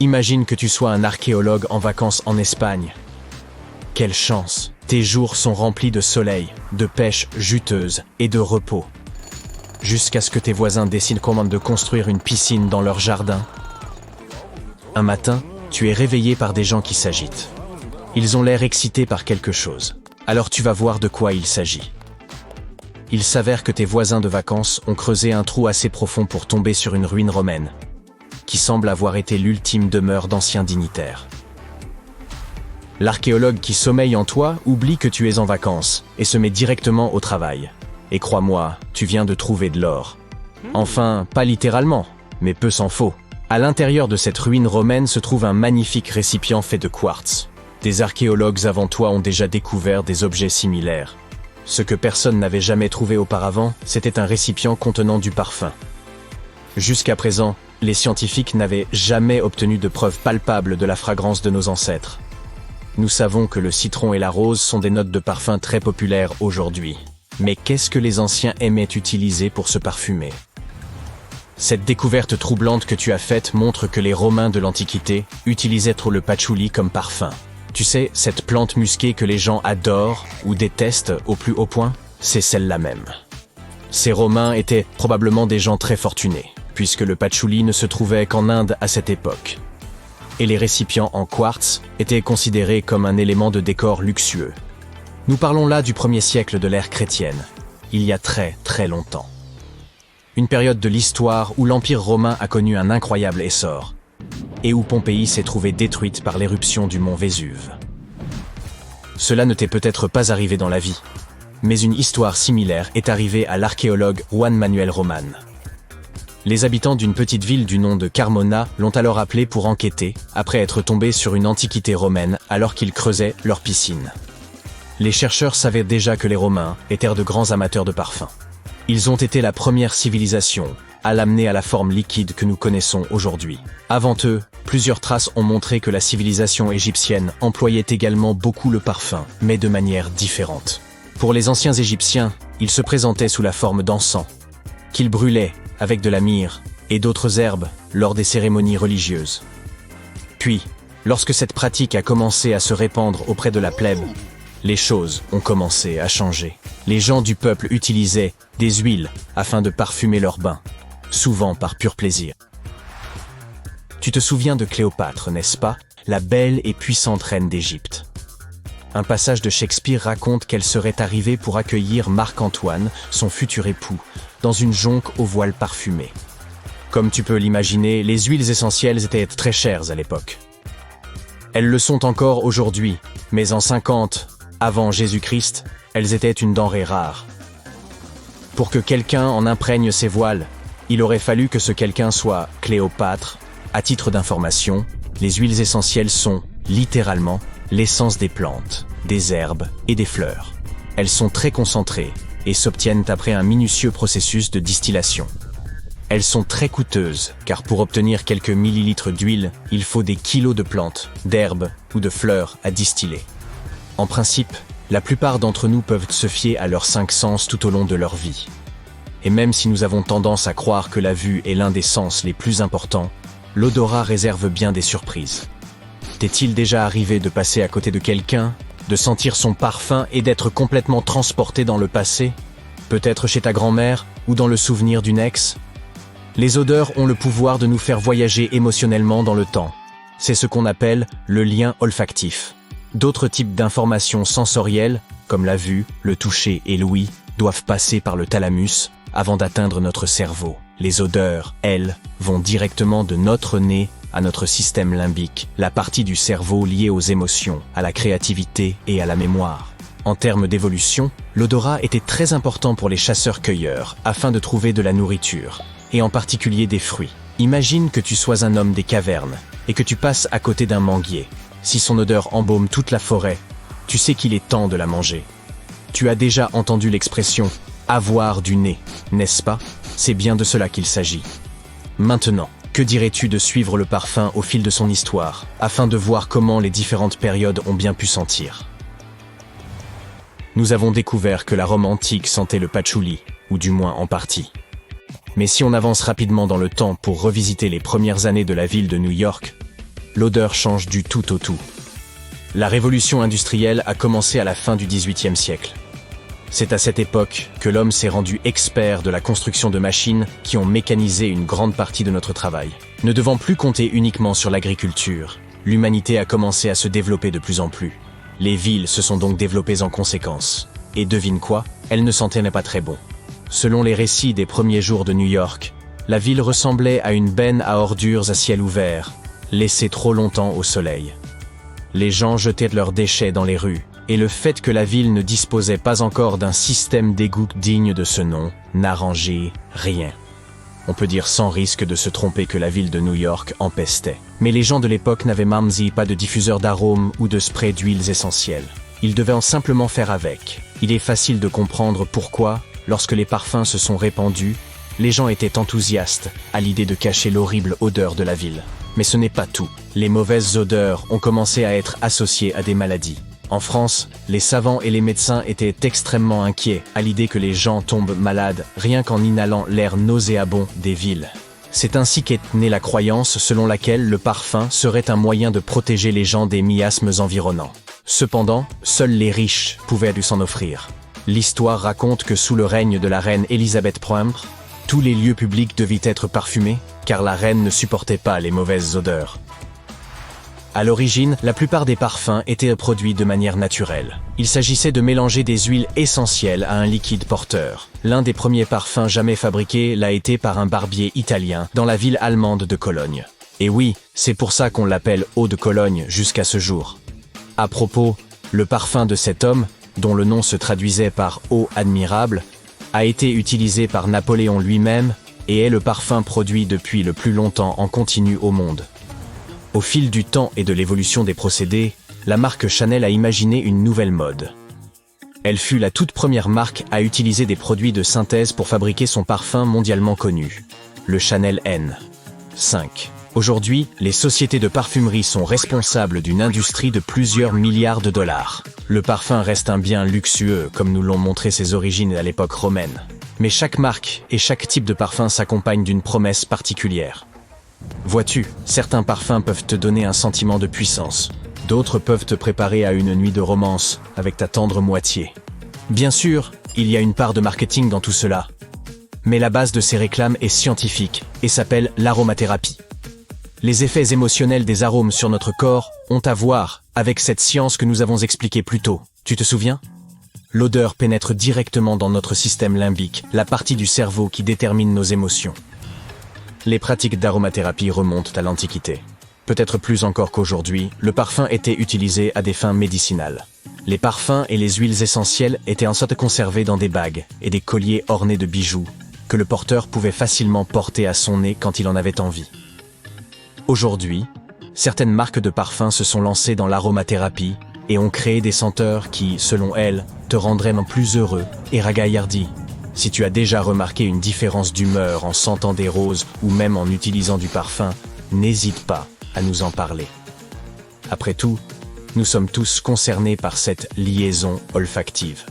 Imagine que tu sois un archéologue en vacances en Espagne. Quelle chance! Tes jours sont remplis de soleil, de pêche juteuse et de repos. Jusqu'à ce que tes voisins décident comment de construire une piscine dans leur jardin. Un matin, tu es réveillé par des gens qui s'agitent. Ils ont l'air excités par quelque chose. Alors tu vas voir de quoi il s'agit. Il s'avère que tes voisins de vacances ont creusé un trou assez profond pour tomber sur une ruine romaine, qui semble avoir été l'ultime demeure d'anciens dignitaires. L'archéologue qui sommeille en toi oublie que tu es en vacances et se met directement au travail. Et crois-moi, tu viens de trouver de l'or. Enfin, pas littéralement, mais peu s'en faut. À l'intérieur de cette ruine romaine se trouve un magnifique récipient fait de quartz. Des archéologues avant toi ont déjà découvert des objets similaires. Ce que personne n'avait jamais trouvé auparavant, c'était un récipient contenant du parfum. Jusqu'à présent, les scientifiques n'avaient jamais obtenu de preuves palpables de la fragrance de nos ancêtres. Nous savons que le citron et la rose sont des notes de parfum très populaires aujourd'hui. Mais qu'est-ce que les anciens aimaient utiliser pour se parfumer? Cette découverte troublante que tu as faite montre que les Romains de l'Antiquité utilisaient le patchouli comme parfum. Tu sais, cette plante musquée que les gens adorent ou détestent au plus haut point, c'est celle-là même. Ces Romains étaient probablement des gens très fortunés, puisque le patchouli ne se trouvait qu'en Inde à cette époque. Et les récipients en quartz étaient considérés comme un élément de décor luxueux. Nous parlons là du 1er siècle de l'ère chrétienne, il y a très très longtemps. Une période de l'histoire où l'Empire romain a connu un incroyable essor, et où Pompéi s'est trouvée détruite par l'éruption du mont Vésuve. Cela ne t'est peut-être pas arrivé dans la vie, mais une histoire similaire est arrivée à l'archéologue Juan Manuel Roman. Les habitants d'une petite ville du nom de Carmona l'ont alors appelé pour enquêter, après être tombés sur une antiquité romaine alors qu'ils creusaient leur piscine. Les chercheurs savaient déjà que les Romains étaient de grands amateurs de parfums. Ils ont été la première civilisation à l'amener à la forme liquide que nous connaissons aujourd'hui. Avant eux, plusieurs traces ont montré que la civilisation égyptienne employait également beaucoup le parfum, mais de manière différente. Pour les anciens Égyptiens, il se présentait sous la forme d'encens, qu'ils brûlaient avec de la myrrhe et d'autres herbes lors des cérémonies religieuses. Puis, lorsque cette pratique a commencé à se répandre auprès de la plèbe, les choses ont commencé à changer. Les gens du peuple utilisaient des huiles afin de parfumer leurs bains, souvent par pur plaisir. Tu te souviens de Cléopâtre, n'est-ce pas, la belle et puissante reine d'Égypte? Un passage de Shakespeare raconte qu'elle serait arrivée pour accueillir Marc-Antoine, son futur époux, dans une jonque au voile parfumé. Comme tu peux l'imaginer, les huiles essentielles étaient très chères à l'époque. Elles le sont encore aujourd'hui, mais en 50, avant Jésus-Christ, elles étaient une denrée rare. Pour que quelqu'un en imprègne ses voiles, il aurait fallu que ce quelqu'un soit Cléopâtre. À titre d'information, les huiles essentielles sont, littéralement, l'essence des plantes, des herbes et des fleurs. Elles sont très concentrées et s'obtiennent après un minutieux processus de distillation. Elles sont très coûteuses, car pour obtenir quelques millilitres d'huile, il faut des kilos de plantes, d'herbes ou de fleurs à distiller. En principe, la plupart d'entre nous peuvent se fier à leurs 5 sens tout au long de leur vie. Et même si nous avons tendance à croire que la vue est l'un des sens les plus importants, l'odorat réserve bien des surprises. T'est-il déjà arrivé de passer à côté de quelqu'un, de sentir son parfum et d'être complètement transporté dans le passé? Peut-être chez ta grand-mère ou dans le souvenir d'une ex? Les odeurs ont le pouvoir de nous faire voyager émotionnellement dans le temps. C'est ce qu'on appelle le lien olfactif. D'autres types d'informations sensorielles, comme la vue, le toucher et l'ouïe, doivent passer par le thalamus avant d'atteindre notre cerveau. Les odeurs, elles, vont directement de notre nez à notre système limbique, la partie du cerveau liée aux émotions, à la créativité et à la mémoire. En termes d'évolution, l'odorat était très important pour les chasseurs-cueilleurs afin de trouver de la nourriture, et en particulier des fruits. Imagine que tu sois un homme des cavernes et que tu passes à côté d'un manguier. Si son odeur embaume toute la forêt, tu sais qu'il est temps de la manger. Tu as déjà entendu l'expression « avoir du nez », n'est-ce pas? C'est bien de cela qu'il s'agit. Maintenant, que dirais-tu de suivre le parfum au fil de son histoire, afin de voir comment les différentes périodes ont bien pu sentir? Nous avons découvert que la Rome antique sentait le patchouli, ou du moins en partie. Mais si on avance rapidement dans le temps pour revisiter les premières années de la ville de New York, l'odeur change du tout au tout. La révolution industrielle a commencé à la fin du XVIIIe siècle. C'est à cette époque que l'homme s'est rendu expert de la construction de machines qui ont mécanisé une grande partie de notre travail. Ne devant plus compter uniquement sur l'agriculture, l'humanité a commencé à se développer de plus en plus. Les villes se sont donc développées en conséquence. Et devine quoi, elles ne s'en tenaient pas très bon. Selon les récits des premiers jours de New York, la ville ressemblait à une benne à ordures à ciel ouvert, laissée trop longtemps au soleil. Les gens jetaient leurs déchets dans les rues, et le fait que la ville ne disposait pas encore d'un système d'égout digne de ce nom n'arrangeait rien. On peut dire sans risque de se tromper que la ville de New York empestait. Mais les gens de l'époque n'avaient même pas de diffuseur d'arômes ou de spray d'huiles essentielles. Ils devaient en simplement faire avec. Il est facile de comprendre pourquoi, lorsque les parfums se sont répandus, les gens étaient enthousiastes à l'idée de cacher l'horrible odeur de la ville. Mais ce n'est pas tout. Les mauvaises odeurs ont commencé à être associées à des maladies. En France, les savants et les médecins étaient extrêmement inquiets à l'idée que les gens tombent malades rien qu'en inhalant l'air nauséabond des villes. C'est ainsi qu'est née la croyance selon laquelle le parfum serait un moyen de protéger les gens des miasmes environnants. Cependant, seuls les riches pouvaient s'en offrir. L'histoire raconte que sous le règne de la reine Élisabeth Ier, tous les lieux publics devaient être parfumés, car la reine ne supportait pas les mauvaises odeurs. À l'origine, la plupart des parfums étaient produits de manière naturelle. Il s'agissait de mélanger des huiles essentielles à un liquide porteur. L'un des premiers parfums jamais fabriqués l'a été par un barbier italien dans la ville allemande de Cologne. Et oui, c'est pour ça qu'on l'appelle eau de Cologne jusqu'à ce jour. À propos, le parfum de cet homme, dont le nom se traduisait par « eau admirable », a été utilisé par Napoléon lui-même et est le parfum produit depuis le plus longtemps en continu au monde. Au fil du temps et de l'évolution des procédés, la marque Chanel a imaginé une nouvelle mode. Elle fut la toute première marque à utiliser des produits de synthèse pour fabriquer son parfum mondialement connu, le Chanel N5. Aujourd'hui, les sociétés de parfumerie sont responsables d'une industrie de plusieurs milliards de dollars. Le parfum reste un bien luxueux, comme nous l'ont montré ses origines à l'époque romaine. Mais chaque marque et chaque type de parfum s'accompagne d'une promesse particulière. Vois-tu, certains parfums peuvent te donner un sentiment de puissance. D'autres peuvent te préparer à une nuit de romance avec ta tendre moitié. Bien sûr, il y a une part de marketing dans tout cela. Mais la base de ces réclames est scientifique et s'appelle l'aromathérapie. Les effets émotionnels des arômes sur notre corps ont à voir avec cette science que nous avons expliquée plus tôt. Tu te souviens ? L'odeur pénètre directement dans notre système limbique, la partie du cerveau qui détermine nos émotions. Les pratiques d'aromathérapie remontent à l'Antiquité. Peut-être plus encore qu'aujourd'hui, le parfum était utilisé à des fins médicinales. Les parfums et les huiles essentielles étaient ensuite conservés dans des bagues et des colliers ornés de bijoux que le porteur pouvait facilement porter à son nez quand il en avait envie. Aujourd'hui, certaines marques de parfums se sont lancées dans l'aromathérapie et ont créé des senteurs qui, selon elles, te rendraient plus heureux et ragaillardi. Si tu as déjà remarqué une différence d'humeur en sentant des roses ou même en utilisant du parfum, n'hésite pas à nous en parler. Après tout, nous sommes tous concernés par cette liaison olfactive.